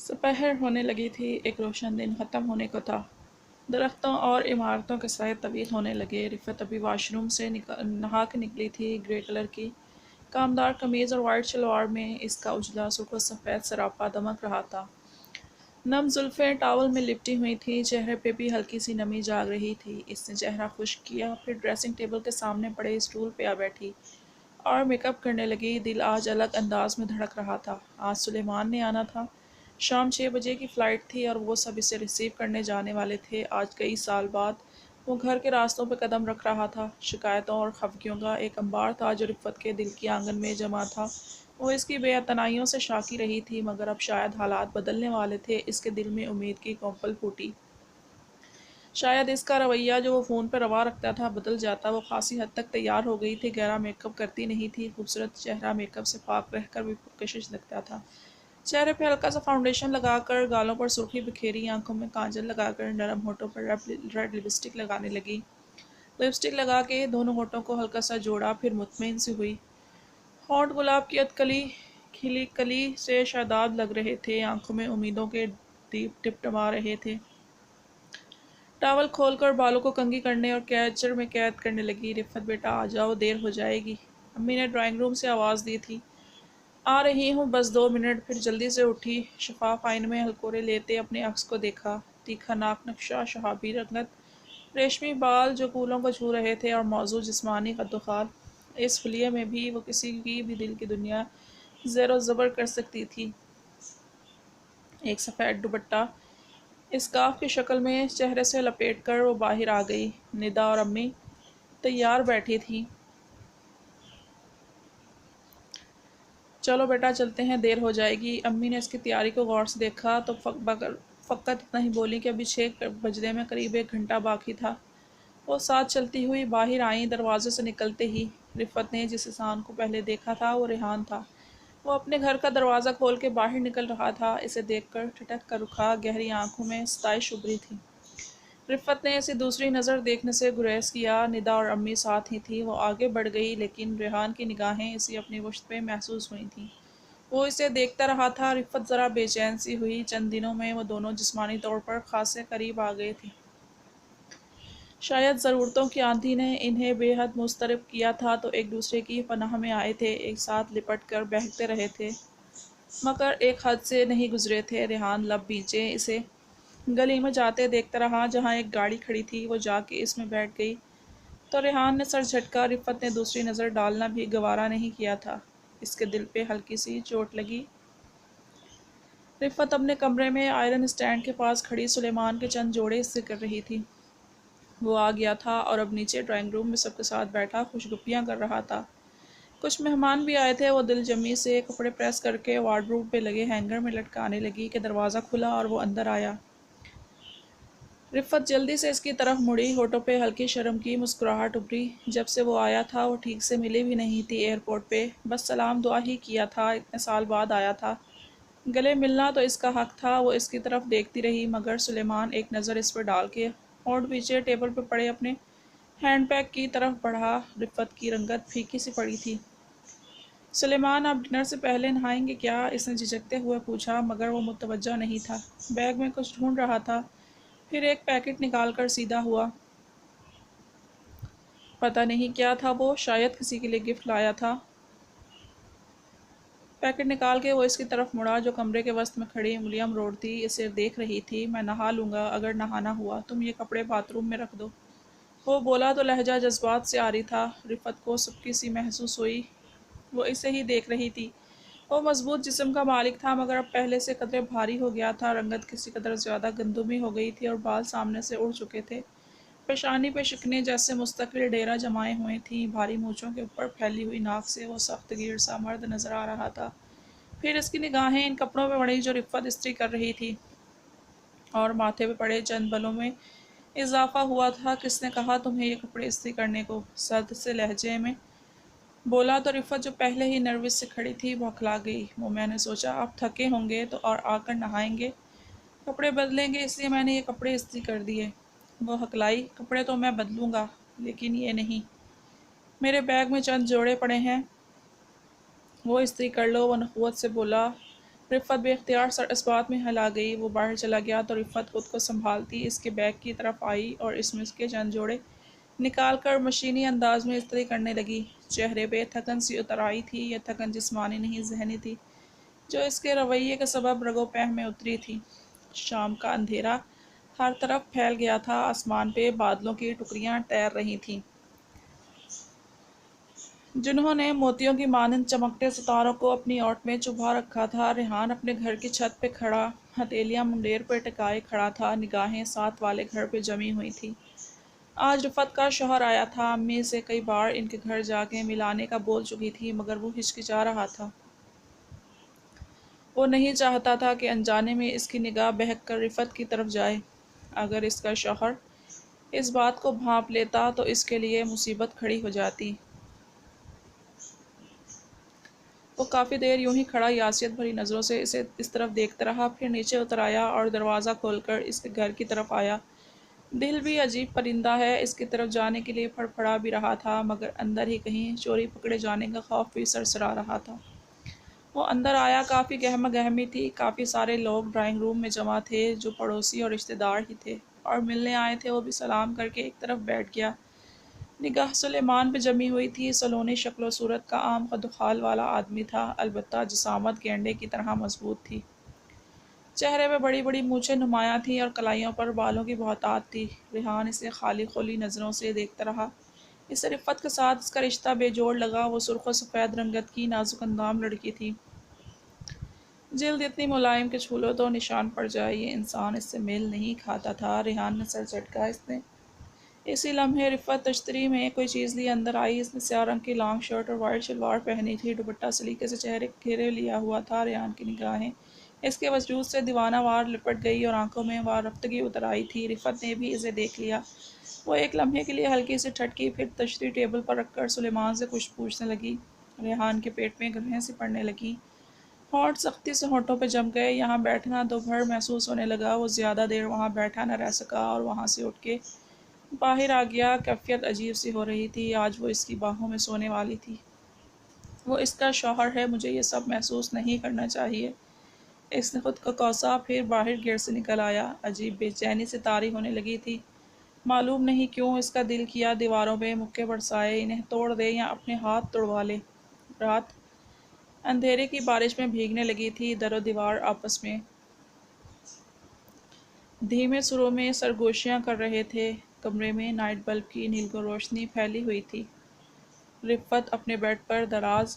दोपहर होने लगी थी। एक रोशन दिन ख़त्म होने को था। दरख्तों और इमारतों के साए तवील होने लगे। रिफ़त अभी वॉशरूम से नहा के निकली थी। ग्रे कलर की कामदार कमीज़ और वाइट शलवार में इसका उजला सुर्ख सफ़ेद सरापा दमक रहा था। नम जुल्फ़ें टॉवल में लिपटी हुई थी। चेहरे पे भी हल्की सी नमी जाग रही थी। इसने चेहरा खुश्क किया, फिर ड्रेसिंग टेबल के सामने पड़े स्टूल पे आ बैठी और मेकअप करने लगी। दिल आज अलग अंदाज में धड़क रहा था। आज सुलेमान ने आना था। शाम 6 बजे की फ़्लाइट थी और वो सब इसे रिसीव करने जाने वाले थे। आज कई साल बाद वो घर के रास्तों पर कदम रख रहा था। शिकायतों और खफगियों का एक अंबार था जो रिफ़त के दिल की आंगन में जमा था। वो इसकी बेअतनाइयों से शाकी रही थी, मगर अब शायद हालात बदलने वाले थे। इसके दिल में उम्मीद की कौपल फूटी। शायद इसका रवैया जो वो फ़ोन पर रवा रखता था बदल जाता। वो खासी हद तक तैयार हो गई थी। गहरा मेकअप करती नहीं थी। खूबसूरत चेहरा मेकअप से पाक रहकर भी पुरकशिश लगता था। चेहरे पे हल्का सा फाउंडेशन लगाकर, गालों पर सुर्खी बिखेरी, आंखों में काजल लगाकर, नरम होठों पर रेड लिपस्टिक लगाने लगी। लिपस्टिक लगा के दोनों होठों को हल्का सा जोड़ा, फिर मुतमईन सी हुई। होंठ गुलाब की अधकली खिली कली से शादाब लग रहे थे। आंखों में उम्मीदों के दीप टिपटिमा रहे थे। टॉवल खोलकर बालों को कंघी करने और कैचर में कैद करने लगी। रिफ़त बेटा आ जाओ, देर हो जाएगी। अम्मी ने ड्राइंग रूम से आवाज़ दी थी। आ रही हूँ, बस 2 मिनट। फिर जल्दी से उठी। शफाफ आईने में हलकोरे लेते अपने अक्स को देखा। तीखा नाक नक्शा, शहाबी रंगत, रेशमी बाल जो कूलों को छू रहे थे और मौजू जिस्मानी कद्दोखाल। इस हुलिये में भी वो किसी की भी दिल की दुनिया ज़ेरो ज़बर कर सकती थी। एक सफ़ेद दुपट्टा स्कार्फ की शक्ल में चेहरे से लपेटकर वो बाहर आ गई। निदा और अम्मी तैयार बैठी थीं। चलो बेटा चलते हैं, देर हो जाएगी। अम्मी ने इसकी तैयारी को गौर से देखा तो फ़कत इतना ही बोली कि अभी 6 बजने में करीब 1 घंटा बाकी था। वो साथ चलती हुई बाहर आई। दरवाजे से निकलते ही रिफ़त ने जिस इंसान को पहले देखा था वो रेहान था। वो अपने घर का दरवाज़ा खोल के बाहर निकल रहा था। इसे देखकर ठिठक कर रुका। गहरी आंखों में सताइश उभरी थी। रिफ़त ने इसे दूसरी नज़र देखने से गुरेज किया। निदा और अम्मी साथ ही थी। वो आगे बढ़ गई, लेकिन रेहान की निगाहें इसी अपनी वश्त पे महसूस हुई थीं। वो इसे देखता रहा था। रिफ़त ज़रा बेचैन सी हुई। चंद दिनों में वो दोनों जिस्मानी तौर पर खासे करीब आ गए थे। शायद ज़रूरतों की आंधी ने इन्हें बेहद मुस्तरब किया था, तो एक दूसरे की पनाह में आए थे। एक साथ लिपट कर बहकते रहे थे, मगर एक हद से नहीं गुजरे थे। रेहान लब बींचे इसे गली में जाते देखता रहा। जहाँ एक गाड़ी खड़ी थी वो जाके इसमें बैठ गई तो रेहान ने सर झटका। रिफ़त ने दूसरी नज़र डालना भी गवारा नहीं किया था। इसके दिल पे हल्की सी चोट लगी। रिफ़त अपने कमरे में आयरन स्टैंड के पास खड़ी सुलेमान के चंद जोड़े इससे कर रही थी। वो आ गया था और अब नीचे ड्राइंग रूम में सबके साथ बैठा खुशगपियाँ कर रहा था। कुछ मेहमान भी आए थे। वो दिल जमी से कपड़े प्रेस करके वार्डरोब पे लगे हैंगर में लटकाने लगी कि दरवाज़ा खुला और वो अंदर आया। रिफ़त जल्दी से इसकी तरफ मुड़ी। होठों पे हल्की शर्म की मुस्कुराहट उभरी। जब से वो आया था वो ठीक से मिली भी नहीं थी एयरपोर्ट पे। बस सलाम दुआ ही किया था। इतने साल बाद आया था, गले मिलना तो इसका हक था। वो इसकी तरफ देखती रही, मगर सुलेमान एक नज़र इस पर डाल के होंठ पीछे टेबल पर पड़े अपने हैंडबैग की तरफ बढ़ा। रिफ़त की रंगत फीकी सी पड़ी थी। सुलेमान, आप डिनर से पहले नहाएंगे क्या? इसने झिझकते हुए पूछा, मगर वो मुतवज्जा नहीं था। बैग में कुछ ढूंढ रहा था, फिर एक पैकेट निकालकर सीधा हुआ। पता नहीं क्या था वो, शायद किसी के लिए गिफ्ट लाया था। पैकेट निकाल के वो इसकी तरफ मुड़ा, जो कमरे के वस्त में खड़ी उंगलियां मरोड़ती इसे देख रही थी। मैं नहा लूँगा, अगर नहाना हुआ। तुम ये कपड़े बाथरूम में रख दो। वो बोला तो लहजा जज्बात से आ रही था। रिफ़त को सबकी सी महसूस हुई। वो इसे ही देख रही थी। वो मजबूत जिस्म का मालिक था, मगर अब पहले से कदरे भारी हो गया था। रंगत किसी कदर ज़्यादा गंदुमी हो गई थी और बाल सामने से उड़ चुके थे। पेशानी पे शिकने जैसे मुस्तकिल डेरा जमाए हुए थीं। भारी मूँछों के ऊपर फैली हुई नाक से वो सख्त गिर सा मर्द नज़र आ रहा था। फिर इसकी निगाहें इन कपड़ों पे पड़ी जो रिफ़त इस्त्री कर रही थी, और माथे पे पड़े चंद बलों में इजाफा हुआ था। किसने कहा तुम्हें ये कपड़े इस्त्री करने को? सर्द से लहजे में बोला तो रिफ़त, जो पहले ही नर्वस से खड़ी थी, बौखला गई। वो मैंने सोचा आप थके होंगे तो और आकर नहाएंगे, कपड़े बदलेंगे, इसलिए मैंने ये कपड़े इस्त्री कर दिए। वो हकलाई, कपड़े तो मैं बदलूँगा, लेकिन ये नहीं। मेरे बैग में चंद जोड़े पड़े हैं, वो इस्त्री कर लो। वो नखुवत से बोला। رفت بے اختیار سر اس بات میں ہلا گئی۔ وہ باہر چلا گیا تو رفت خود کو سنبھالتی اس کے بیگ کی طرف آئی اور اس میں اس کے چند جوڑے نکال کر مشینی انداز میں استری کرنے لگی۔ چہرے پہ تھکن سی اتر آئی تھی، یہ تھکن جسمانی نہیں ذہنی تھی، جو اس کے رویے کے سبب رگ و پہ میں اتری تھی۔ شام کا اندھیرا ہر طرف پھیل گیا تھا، آسمان پہ بادلوں کی ٹکڑیاں تیر رہی تھیں جنہوں نے موتیوں کی مانند چمکتے ستاروں کو اپنی اوٹ میں چبھا رکھا تھا۔ ریحان اپنے گھر کی چھت پہ کھڑا ہتھیلیاں منڈیر پہ ٹکائے کھڑا تھا، نگاہیں ساتھ والے گھر پہ جمی ہوئی تھیں۔ آج رفت کا شوہر آیا تھا، امی سے کئی بار ان کے گھر جا کے ملانے کا بول چکی تھی، مگر وہ ہچکچا رہا تھا۔ وہ نہیں چاہتا تھا کہ انجانے میں اس کی نگاہ بہک کر رفت کی طرف جائے۔ اگر اس کا شوہر اس بات کو بھانپ لیتا تو اس کے لیے مصیبت کھڑی ہو جاتی۔ وہ کافی دیر یوں ہی کھڑا یاسیت بھری نظروں سے اسے اس طرف دیکھتا رہا، پھر نیچے اتر آیا اور دروازہ کھول کر اس کے گھر کی طرف آیا۔ دل بھی عجیب پرندہ ہے، اس کی طرف جانے کے لیے پھڑپھڑا بھی رہا تھا، مگر اندر ہی کہیں چوری پکڑے جانے کا خوف بھی سرسرا رہا تھا۔ وہ اندر آیا، کافی گہما گہمی تھی، کافی سارے لوگ ڈرائنگ روم میں جمع تھے جو پڑوسی اور رشتہ دار ہی تھے اور ملنے آئے تھے۔ وہ بھی سلام کر کے ایک طرف بیٹھ گیا۔ نگاہ سلیمان پہ جمی ہوئی تھی۔ سلونی شکل و صورت کا عام قد و خال والا آدمی تھا، البتہ جسامت گینڈے کی طرح مضبوط تھی۔ چہرے پہ بڑی بڑی مونچھیں نمایاں تھیں اور کلائیوں پر بالوں کی بہتات تھی۔ ریحان اسے خالی خلی نظروں سے دیکھتا رہا۔ اسے رفت کے ساتھ اس کا رشتہ بے جوڑ لگا۔ وہ سرخ و سفید رنگت کی نازک اندام لڑکی تھی، جلد اتنی ملائم کہ چھو لو تو نشان پڑ جائے۔ یہ انسان اس سے میل نہیں کھاتا تھا۔ ریحان نے سر جھٹکا۔ اس نے اسی لمحے رفت تشتری میں کوئی چیز لیے اندر آئی۔ اس نے سیاہ رنگ کی لانگ شرٹ اور وائٹ شلوار پہنی تھی، دوپٹہ سلیقے سے چہرے گھیرے لیا ہوا تھا۔ ریحان کی نگاہیں اس کے وجود سے دیوانہ وار لپٹ گئی اور آنکھوں میں وارفتگی اتر آئی تھی۔ رفت نے بھی اسے دیکھ لیا۔ وہ ایک لمحے کے لیے ہلکی سی ٹھٹکی، پھر تشتری ٹیبل پر رکھ کر سلیمان سے کچھ پوچھنے لگی۔ ریحان کے پیٹ میں گرہیں سی پڑنے لگیں، ہونٹ سختی سے ہونٹوں پہ جم گئے۔ یہاں بیٹھنا دوبھر محسوس ہونے لگا۔ وہ زیادہ دیر وہاں بیٹھا نہ رہ سکا اور وہاں سے اٹھ کے باہر آ گیا۔ کیفیت عجیب سی ہو رہی تھی، آج وہ اس کی باہوں میں سونے والی تھی۔ وہ اس کا شوہر ہے، مجھے یہ سب محسوس نہیں کرنا چاہیے۔ اس نے خود کو کوسا، پھر باہر گیٹ سے نکل آیا۔ عجیب بے چینی سے طاری ہونے لگی تھی، معلوم نہیں کیوں۔ اس کا دل کیا دیواروں پہ مکے برسائے، انہیں توڑ دے یا اپنے ہاتھ توڑوا لے۔ رات اندھیرے کی بارش میں بھیگنے لگی تھی، در و دیوار آپس میں دھیمے سروں میں سرگوشیاں کر رہے تھے۔ کمرے میں نائٹ بلب کی نیلگوں روشنی پھیلی ہوئی تھی۔ رفت اپنے بیڈ پر دراز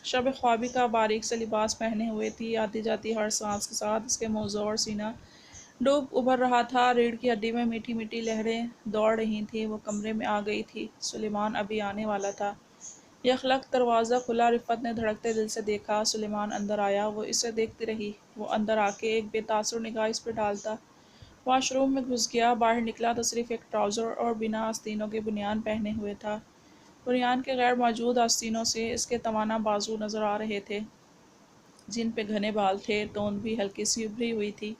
شب خوابی کا باریک سے لباس پہنے ہوئے تھی۔ آتی جاتی ہر سانس کے ساتھ اس کے موضوع اور سینہ ڈوب ابھر رہا تھا، ریڑھ کی ہڈی میں میٹھی میٹھی لہریں دوڑ رہی تھیں۔ وہ کمرے میں آ گئی تھی، سلیمان ابھی آنے والا تھا۔ یخلق دروازہ کھلا، رفت نے دھڑکتے دل سے دیکھا، سلیمان اندر آیا۔ وہ اسے دیکھتی رہی۔ وہ اندر آ کے ایک بے تاثر نگاہ اس پہ ڈالتا واش روم میں گھس گیا۔ باہر نکلا تو صرف ایک ٹراؤزر اور بنا آستینوں کے بنیان پہنے ہوئے تھا۔ بنیان کے غیر موجود آستینوں سے اس کے توانا بازو نظر آ رہے تھے، جن پہ گھنے بال تھے۔ توند بھی ہلکی سی ابھری ہوئی تھی۔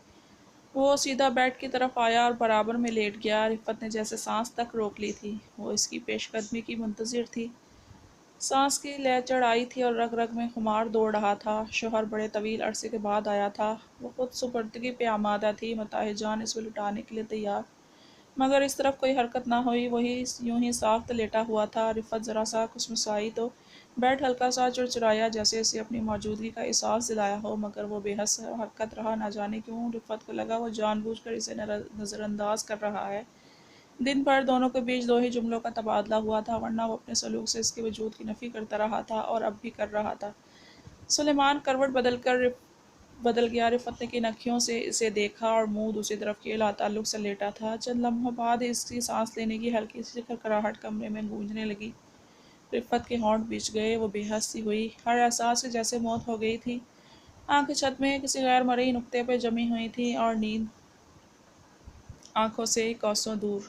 وہ سیدھا بیڈ کی طرف آیا اور برابر میں لیٹ گیا۔ رفت نے جیسے سانس تک روک لی تھی، وہ اس کی پیش قدمی کی منتظر تھی۔ سانس کی لے چڑھ آئی تھی اور رگ رگ میں خمار دوڑ رہا تھا۔ شوہر بڑے طویل عرصے کے بعد آیا تھا۔ وہ خود سپردگی پہ آمادہ تھی، متاع جان اس پہ لٹانے کے لیے تیار، مگر اس طرف کوئی حرکت نہ ہوئی۔ وہی یوں ہی ساخت لیٹا ہوا تھا۔ رفت ذرا سا کسمسائی تو بیڈ ہلکا سا چرچرایا، جیسے اسے اپنی موجودگی کا احساس دلایا ہو، مگر وہ بے حس حرکت رہا۔ نہ جانے کیوں رفت کو لگا وہ جان بوجھ کر اسے نظر انداز کر رہا ہے۔ دن بھر دونوں کے بیچ دو ہی جملوں کا تبادلہ ہوا تھا، ورنہ وہ اپنے سلوک سے اس کے وجود کی نفی کرتا رہا تھا اور اب بھی کر رہا تھا۔ سلیمان کروٹ بدل گیا۔ رفت نے کن اکھیوں سے اسے دیکھا اور منہ دوسری طرف کیے لاتعلق سے لیٹا تھا۔ چند لمحوں بعد اس کی سانس لینے کی ہلکی سی کھرکھراہٹ کمرے میں گونجنے لگی۔ رفت کے ہونٹ بھیج گئے، وہ بے حس سی ہوئی، ہر احساس سے جیسے موت ہو گئی تھی۔ آنکھیں چھت میں کسی غیر مرئی نقطے پہ جمی ہوئی تھیں اور نیند آنکھوں سے کوسوں دور۔